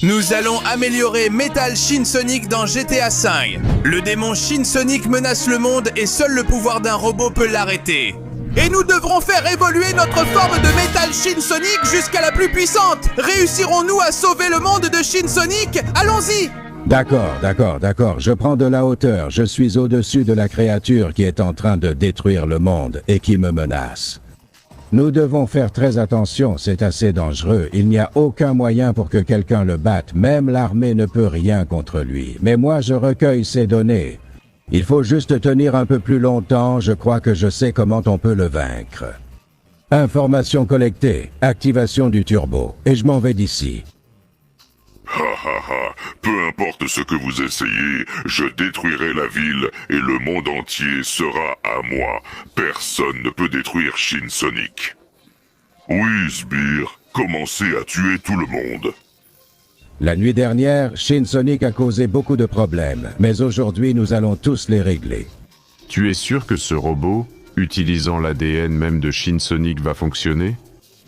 Nous allons améliorer Metal Shin Sonic dans GTA V. Le démon Shin Sonic menace le monde et seul le pouvoir d'un robot peut l'arrêter. Et nous devrons faire évoluer notre forme de Metal Shin Sonic jusqu'à la plus puissante. Réussirons-nous à sauver le monde de Shin Sonic? Allons-y! D'accord. Je prends de la hauteur. Je suis au-dessus de la créature qui est en train de détruire le monde et qui me menace. Nous devons faire très attention, c'est assez dangereux. Il n'y a aucun moyen pour que quelqu'un le batte. Même l'armée ne peut rien contre lui. Mais moi, je recueille ces données. Il faut juste tenir un peu plus longtemps. Je crois que je sais comment on peut le vaincre. Information collectée. Activation du turbo. Et je m'en vais d'ici. Peu importe ce que vous essayez, je détruirai la ville et le monde entier sera à moi. Personne ne peut détruire Shin Sonic. Oui, Sbire, commencez à tuer tout le monde. La nuit dernière, Shin Sonic a causé beaucoup de problèmes, mais aujourd'hui nous allons tous les régler. Tu es sûr que ce robot, utilisant l'ADN même de Shin Sonic, va fonctionner ?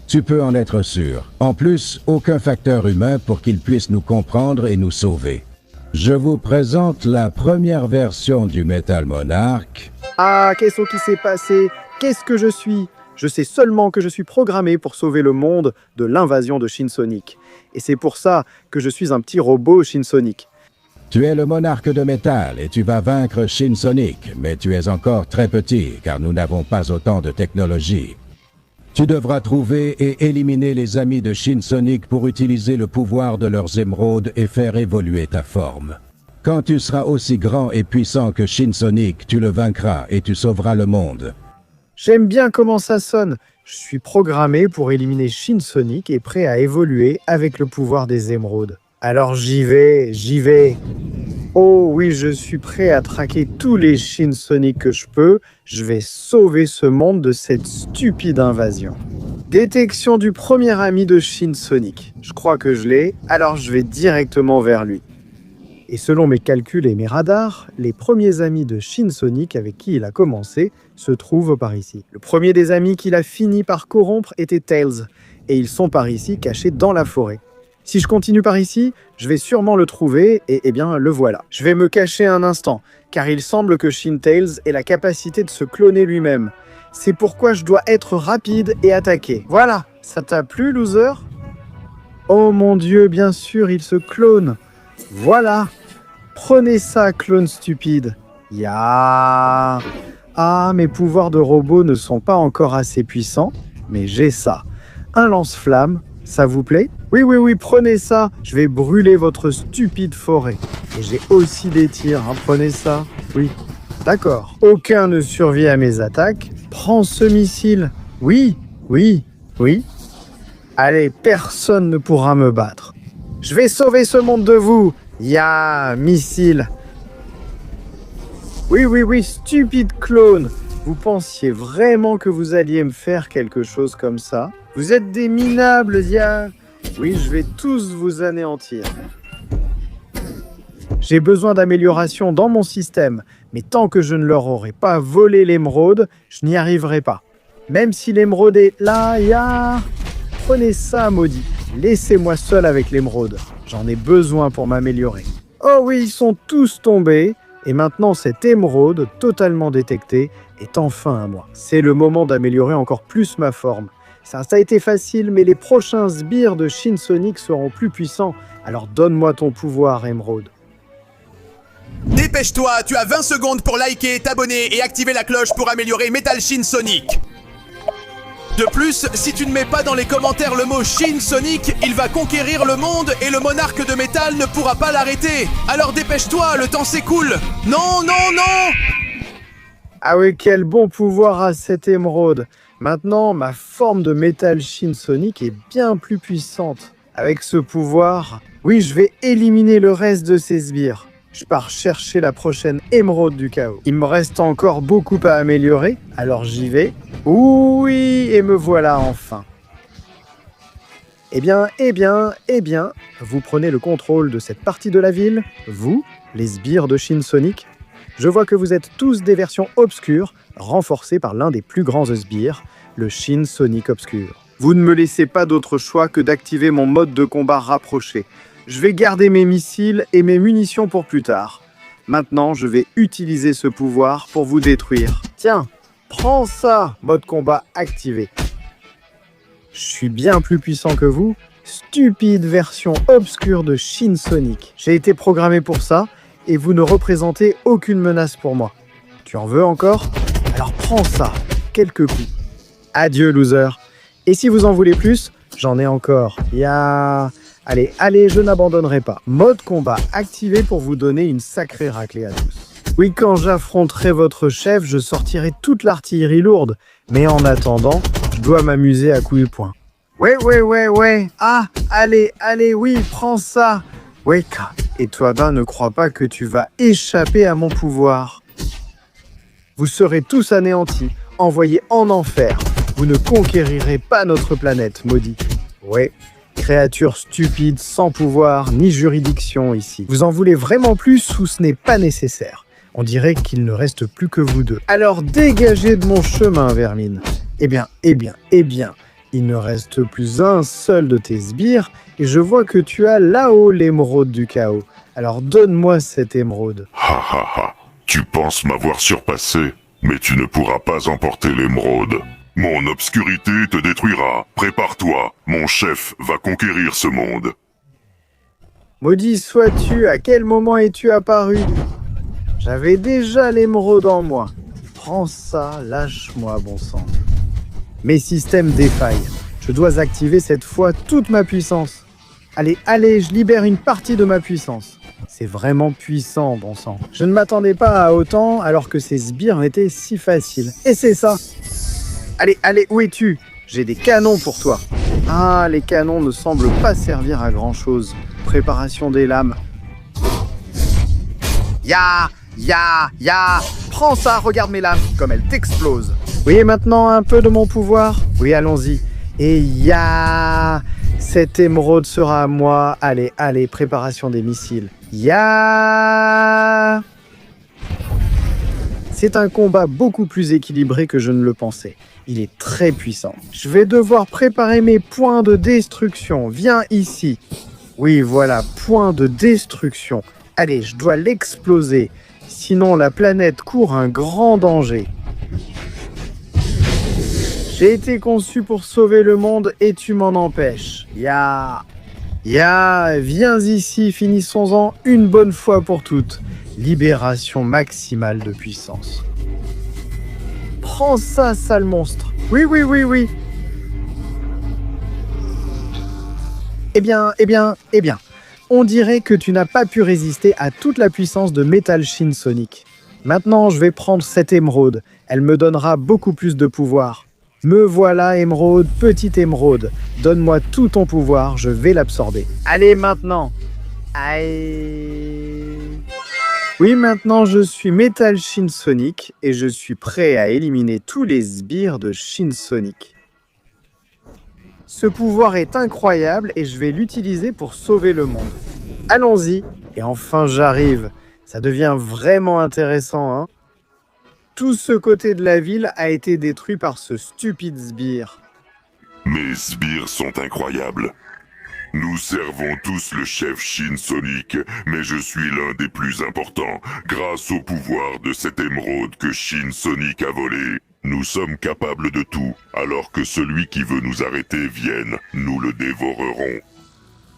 Tu peux en être sûr. En plus, aucun facteur humain pour qu'il puisse nous comprendre et nous sauver. Je vous présente la première version du Metal Monarch. Ah, qu'est-ce qui s'est passé? Qu'est-ce que je suis? Je sais seulement que je suis programmé pour sauver le monde de l'invasion de Shin Sonic. Et c'est pour ça que je suis un petit robot Shin Sonic. Tu es le monarque de métal et tu vas vaincre Shin Sonic, mais tu es encore très petit car nous n'avons pas autant de technologie. Tu devras trouver et éliminer les amis de Shin Sonic pour utiliser le pouvoir de leurs émeraudes et faire évoluer ta forme. Quand tu seras aussi grand et puissant que Shin Sonic, tu le vaincras et tu sauveras le monde. J'aime bien comment ça sonne. Je suis programmé pour éliminer Shin Sonic et prêt à évoluer avec le pouvoir des émeraudes. Alors j'y vais. Oh oui, je suis prêt à traquer tous les Shin Sonic que je peux. Je vais sauver ce monde de cette stupide invasion. Détection du premier ami de Shin Sonic. Je crois que je l'ai, alors je vais directement vers lui. Et selon mes calculs et mes radars, les premiers amis de Shin Sonic avec qui il a commencé se trouvent par ici. Le premier des amis qu'il a fini par corrompre était Tails, et ils sont par ici cachés dans la forêt. Si je continue par ici, je vais sûrement le trouver et eh bien le voilà. Je vais me cacher un instant, car il semble que Shin Tails ait la capacité de se cloner lui-même. C'est pourquoi je dois être rapide et attaquer. Voilà, ça t'a plu, loser? Oh mon Dieu, bien sûr, il se clone. Voilà, prenez ça, clone stupide. Ya. Ah, mes pouvoirs de robot ne sont pas encore assez puissants, mais j'ai ça. Un lance-flamme, ça vous plaît? Oui, prenez ça, je vais brûler votre stupide forêt. Et j'ai aussi des tirs, hein, prenez ça. Oui, d'accord. Aucun ne survit à mes attaques. Prends ce missile. Oui. Allez, personne ne pourra me battre. Je vais sauver ce monde de vous. Ya, missile. Oui, stupide clone. Vous pensiez vraiment que vous alliez me faire quelque chose comme ça? Vous êtes des minables, ya. Oui, je vais tous vous anéantir. J'ai besoin d'amélioration dans mon système, mais tant que je ne leur aurai pas volé l'émeraude, je n'y arriverai pas. Même si l'émeraude est là, ya. Prenez ça, maudit. Laissez-moi seul avec l'émeraude. J'en ai besoin pour m'améliorer. Oh oui, ils sont tous tombés. Et maintenant, cette émeraude, totalement détectée, est enfin à moi. C'est le moment d'améliorer encore plus ma forme. Ça a été facile, mais les prochains sbires de Shin Sonic seront plus puissants. Alors donne-moi ton pouvoir, émeraude. Dépêche-toi, tu as 20 secondes pour liker, t'abonner et activer la cloche pour améliorer Metal Shin Sonic. De plus, si tu ne mets pas dans les commentaires le mot Shin Sonic, il va conquérir le monde et le monarque de métal ne pourra pas l'arrêter. Alors dépêche-toi, le temps s'écoule. Non. Ah oui, quel bon pouvoir a cette émeraude. Maintenant, ma forme de Metal Shin Sonic est bien plus puissante. Avec ce pouvoir, oui, je vais éliminer le reste de ces sbires. Je pars chercher la prochaine émeraude du chaos. Il me reste encore beaucoup à améliorer, alors j'y vais. Oui, et me voilà enfin. Eh bien, vous prenez le contrôle de cette partie de la ville, vous, les sbires de Shin Sonic. Je vois que vous êtes tous des versions obscures, renforcées par l'un des plus grands sbires, le Shin Sonic Obscur. Vous ne me laissez pas d'autre choix que d'activer mon mode de combat rapproché. Je vais garder mes missiles et mes munitions pour plus tard. Maintenant, je vais utiliser ce pouvoir pour vous détruire. Tiens, prends ça, mode combat activé. Je suis bien plus puissant que vous. Stupide version obscure de Shin Sonic. J'ai été programmé pour ça et vous ne représentez aucune menace pour moi. Tu en veux encore? Alors prends ça, quelques coups. Adieu, loser. Et si vous en voulez plus, j'en ai encore. Allez, je n'abandonnerai pas. Mode combat activé pour vous donner une sacrée raclée à tous. Oui, quand j'affronterai votre chef, je sortirai toute l'artillerie lourde. Mais en attendant, je dois m'amuser à coups de poing. Ouais. Ah, allez, oui, prends ça. Ouais, et toi, ne crois pas que tu vas échapper à mon pouvoir. Vous serez tous anéantis, envoyés en enfer. Vous ne conquérirez pas notre planète, maudit. Ouais, créature stupide, sans pouvoir ni juridiction ici. Vous en voulez vraiment plus ou ce n'est pas nécessaire? On dirait qu'il ne reste plus que vous deux. Alors dégagez de mon chemin, vermine. Eh bien, il ne reste plus un seul de tes sbires et je vois que tu as là-haut l'émeraude du chaos. Alors donne-moi cette émeraude. Ha. Tu penses m'avoir surpassé, mais tu ne pourras pas emporter l'émeraude. Mon obscurité te détruira. Prépare-toi, mon chef va conquérir ce monde. Maudit sois-tu, à quel moment es-tu apparu? J'avais déjà l'émeraude en moi. Prends ça, lâche-moi, bon sang. Mes systèmes défaillent. Je dois activer cette fois toute ma puissance. Allez, je libère une partie de ma puissance. C'est vraiment puissant, bon sang. Je ne m'attendais pas à autant alors que ces sbires étaient si faciles. Et c'est ça. Allez, où es-tu? J'ai des canons pour toi. Ah, les canons ne semblent pas servir à grand-chose. Préparation des lames. Prends ça, regarde mes lames, comme elles t'explosent. Oui, et maintenant un peu de mon pouvoir? Oui, allons-y. Et cette émeraude sera à moi. Allez, préparation des missiles. C'est un combat beaucoup plus équilibré que je ne le pensais. Il est très puissant. Je vais devoir préparer mes points de destruction. Viens ici. Oui, voilà, point de destruction. Allez, je dois l'exploser. Sinon, la planète court un grand danger. J'ai été conçu pour sauver le monde et tu m'en empêches. Viens ici, finissons-en une bonne fois pour toutes. Libération maximale de puissance. Prends ça, sale monstre. Oui. Eh bien. On dirait que tu n'as pas pu résister à toute la puissance de Metal Shin Sonic. Maintenant, je vais prendre cette émeraude. Elle me donnera beaucoup plus de pouvoir. Me voilà, émeraude, petite émeraude. Donne-moi tout ton pouvoir, je vais l'absorber. Allez, maintenant. Aïe. Oui, maintenant, je suis Metal Shin Sonic et je suis prêt à éliminer tous les sbires de Shin Sonic. Ce pouvoir est incroyable et je vais l'utiliser pour sauver le monde. Allons-y, et enfin j'arrive. Ça devient vraiment intéressant, hein? Tout ce côté de la ville a été détruit par ce stupide sbire. Mes sbires sont incroyables. Nous servons tous le chef Shin Sonic, mais je suis l'un des plus importants grâce au pouvoir de cette émeraude que Shin Sonic a volée. Nous sommes capables de tout, alors que celui qui veut nous arrêter vienne, nous le dévorerons.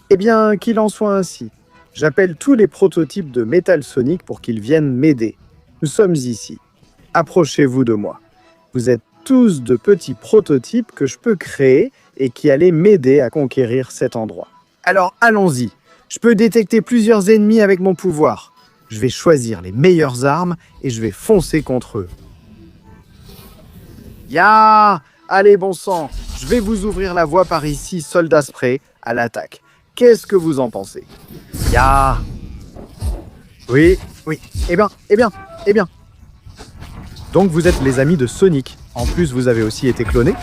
Eh bien, qu'il en soit ainsi. J'appelle tous les prototypes de Metal Sonic pour qu'ils viennent m'aider. Nous sommes ici. Approchez-vous de moi. Vous êtes tous de petits prototypes que je peux créer et qui allaient m'aider à conquérir cet endroit. Alors, allons-y. Je peux détecter plusieurs ennemis avec mon pouvoir. Je vais choisir les meilleures armes et je vais foncer contre eux. Allez, bon sang, je vais vous ouvrir la voie par ici, soldat spray, à l'attaque. Qu'est-ce que vous en pensez? Oui. Eh bien. Donc vous êtes les amis de Sonic. En plus, vous avez aussi été cloné.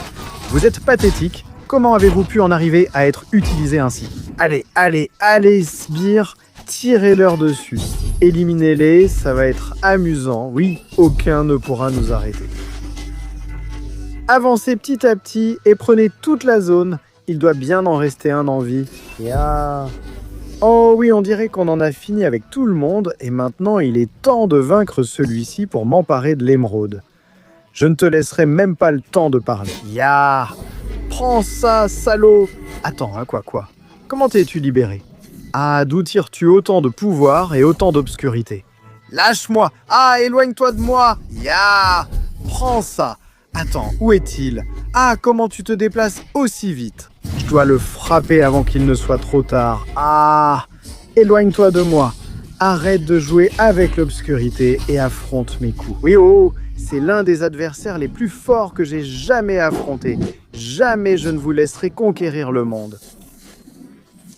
Vous êtes pathétique. Comment avez-vous pu en arriver à être utilisé ainsi? Allez, sbires, tirez-leur dessus. Éliminez-les, ça va être amusant. Oui, aucun ne pourra nous arrêter. Avancez petit à petit et prenez toute la zone. Il doit bien en rester un en vie. Oh oui, on dirait qu'on en a fini avec tout le monde, et maintenant il est temps de vaincre celui-ci pour m'emparer de l'émeraude. Je ne te laisserai même pas le temps de parler. Ya! Prends ça, salaud! Attends, hein, quoi? Comment t'es-tu libéré? Ah, d'où tires-tu autant de pouvoir et autant d'obscurité? Lâche-moi! Ah, éloigne-toi de moi! Ya! Prends ça! Attends, où est-il? Ah, comment tu te déplaces aussi vite? Je dois le frapper avant qu'il ne soit trop tard. Ah! Éloigne-toi de moi! Arrête de jouer avec l'obscurité et affronte mes coups. Oui, oh! C'est l'un des adversaires les plus forts que j'ai jamais affronté. Jamais je ne vous laisserai conquérir le monde.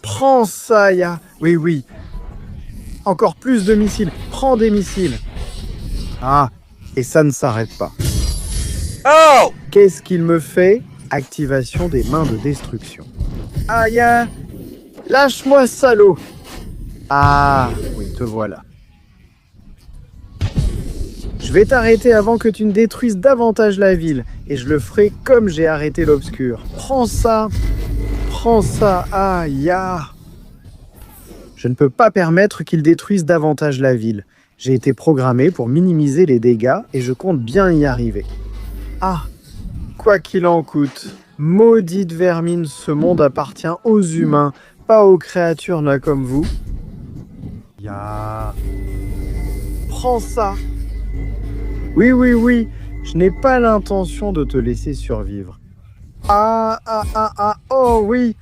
Prends ça, Ya! Oui. Encore plus de missiles. Prends des missiles. Ah, et ça ne s'arrête pas. Oh! Qu'est-ce qu'il me fait? Activation des mains de destruction. Ah, Ya! Lâche-moi, salaud! Ah, oui, te voilà. Je vais t'arrêter avant que tu ne détruises davantage la ville, et je le ferai comme j'ai arrêté l'obscur. Prends ça! Prends ça! Ah, Ya! Je ne peux pas permettre qu'il détruise davantage la ville. J'ai été programmé pour minimiser les dégâts, et je compte bien y arriver. Ah! Quoi qu'il en coûte, maudite vermine, ce monde appartient aux humains, pas aux créatures là comme vous. Ya! Prends ça! Oui, je n'ai pas l'intention de te laisser survivre. Oh oui!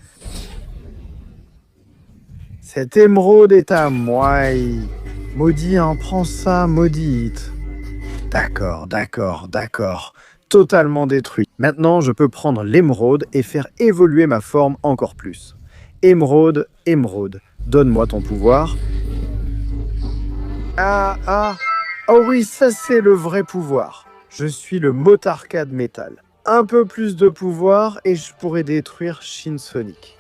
Cette émeraude est à moi. Maudit, hein, prends ça, maudite. D'accord. Totalement détruit. Maintenant, je peux prendre l'émeraude et faire évoluer ma forme encore plus. Émeraude, donne-moi ton pouvoir. Oh oui, ça c'est le vrai pouvoir. Je suis le Motarka de métal. Un peu plus de pouvoir et je pourrais détruire Shinsonic.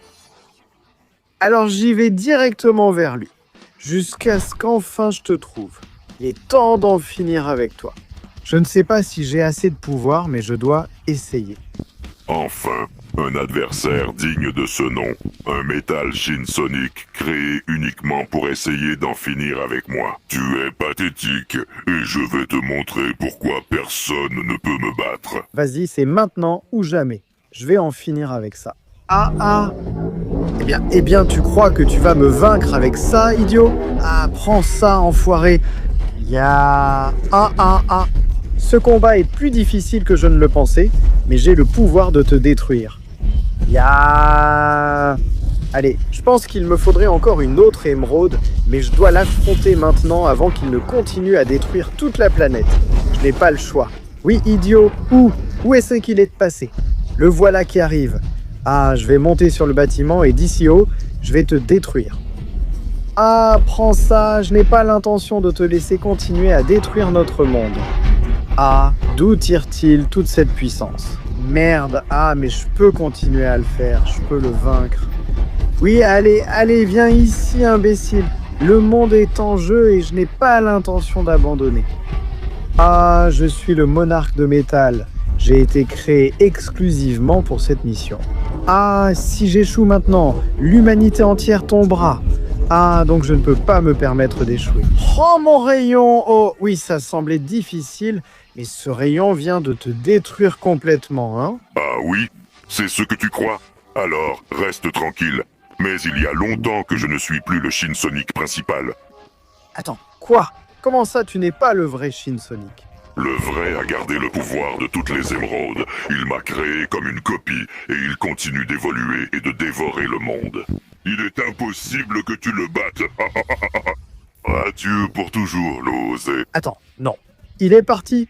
Alors j'y vais directement vers lui, jusqu'à ce qu'enfin je te trouve. Il est temps d'en finir avec toi. Je ne sais pas si j'ai assez de pouvoir, mais je dois essayer. Enfin, un adversaire digne de ce nom. Un métal Shinsonic créé uniquement pour essayer d'en finir avec moi. Tu es pathétique et je vais te montrer pourquoi personne ne peut me battre. Vas-y, c'est maintenant ou jamais. Je vais en finir avec ça. Eh bien, tu crois que tu vas me vaincre avec ça, idiot? Ah, prends ça, enfoiré. Ya. Ce combat est plus difficile que je ne le pensais, mais j'ai le pouvoir de te détruire. Ya. Allez, je pense qu'il me faudrait encore une autre émeraude, mais je dois l'affronter maintenant avant qu'il ne continue à détruire toute la planète. Je n'ai pas le choix. Oui, idiot, où est-ce qu'il est passé? Le voilà qui arrive. Ah, je vais monter sur le bâtiment et d'ici haut, je vais te détruire. Ah, prends ça, je n'ai pas l'intention de te laisser continuer à détruire notre monde. Ah, d'où tire-t-il toute cette puissance? Merde, mais je peux continuer à le faire, je peux le vaincre. Oui, allez, viens ici, imbécile. Le monde est en jeu et je n'ai pas l'intention d'abandonner. Ah, je suis le monarque de métal. J'ai été créé exclusivement pour cette mission. Ah, si j'échoue maintenant, l'humanité entière tombera. Ah, donc je ne peux pas me permettre d'échouer. Oh, mon rayon! Oh, oui, ça semblait difficile, mais ce rayon vient de te détruire complètement, hein? Ah oui? C'est ce que tu crois? Alors, reste tranquille. Mais il y a longtemps que je ne suis plus le Shinsonic principal. Attends, quoi? Comment ça, tu n'es pas le vrai Shinsonic? Le vrai a gardé le pouvoir de toutes les émeraudes. Il m'a créé comme une copie et il continue d'évoluer et de dévorer le monde. Il est impossible que tu le battes. Adieu pour toujours, l'osé. Attends, non. Il est parti.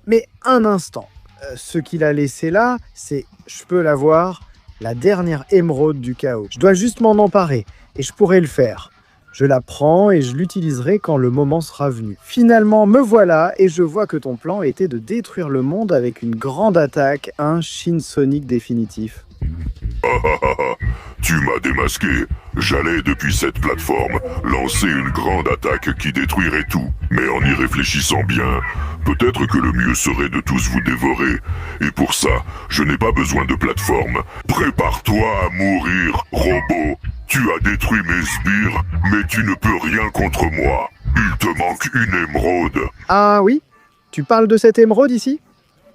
Mais un instant. Ce qu'il a laissé là, c'est, je peux l'avoir, la dernière émeraude du chaos. Je dois juste m'en emparer et je pourrai le faire. Je la prends et je l'utiliserai quand le moment sera venu. Finalement, me voilà et je vois que ton plan était de détruire le monde avec une grande attaque, un Shinsonic définitif. Tu m'as démasqué. J'allais depuis cette plateforme lancer une grande attaque qui détruirait tout. Mais en y réfléchissant bien, peut-être que le mieux serait de tous vous dévorer. Et pour ça, je n'ai pas besoin de plateforme. Prépare-toi à mourir, robot. Tu as détruit mes sbires, mais tu ne peux rien contre moi. Il te manque une émeraude. Ah oui? Tu parles de cette émeraude ici?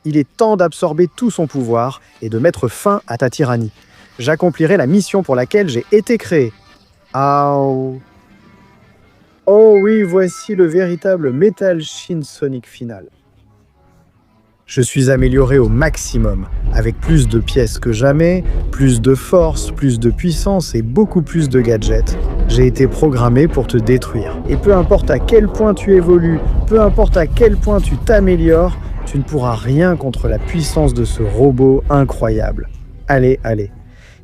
Il est temps d'absorber tout son pouvoir et de mettre fin à ta tyrannie. J'accomplirai la mission pour laquelle j'ai été créé. Ah oh. Oh oui, voici le véritable Metal Shin-Sonic final. Je suis amélioré au maximum, avec plus de pièces que jamais, plus de force, plus de puissance et beaucoup plus de gadgets. J'ai été programmé pour te détruire. Et peu importe à quel point tu évolues, peu importe à quel point tu t'améliores, tu ne pourras rien contre la puissance de ce robot incroyable. Allez, allez.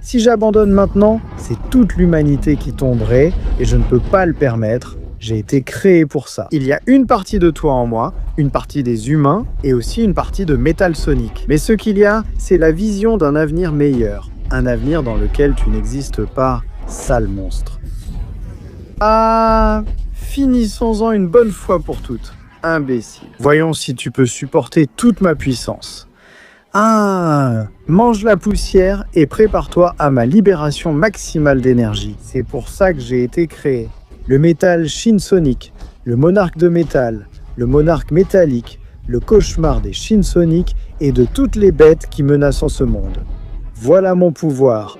Si j'abandonne maintenant, c'est toute l'humanité qui tomberait et je ne peux pas le permettre. J'ai été créé pour ça. Il y a une partie de toi en moi, une partie des humains et aussi une partie de Metal Sonic. Mais ce qu'il y a, c'est la vision d'un avenir meilleur. Un avenir dans lequel tu n'existes pas, sale monstre. Ah, finissons-en une bonne fois pour toutes. Imbécile. Voyons si tu peux supporter toute ma puissance. Ah, mange la poussière et prépare-toi à ma libération maximale d'énergie. C'est pour ça que j'ai été créé. Le métal Shin-Sonic, le monarque de métal, le monarque métallique, le cauchemar des Shin-Sonic et de toutes les bêtes qui menacent ce monde. Voilà mon pouvoir.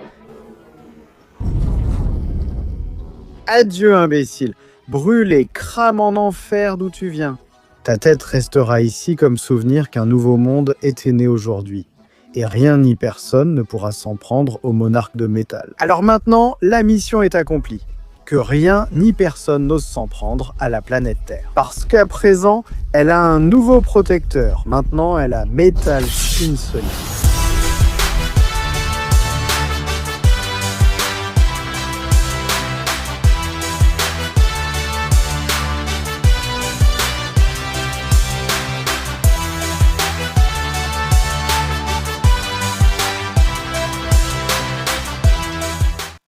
Adieu, imbécile. Brûle et crame en enfer d'où tu viens. Ta tête restera ici comme souvenir qu'un nouveau monde était né aujourd'hui. Et rien ni personne ne pourra s'en prendre au monarque de métal. Alors maintenant, la mission est accomplie. Que rien ni personne n'ose s'en prendre à la planète Terre. Parce qu'à présent, elle a un nouveau protecteur. Maintenant, elle a Metal Shin-Sonic.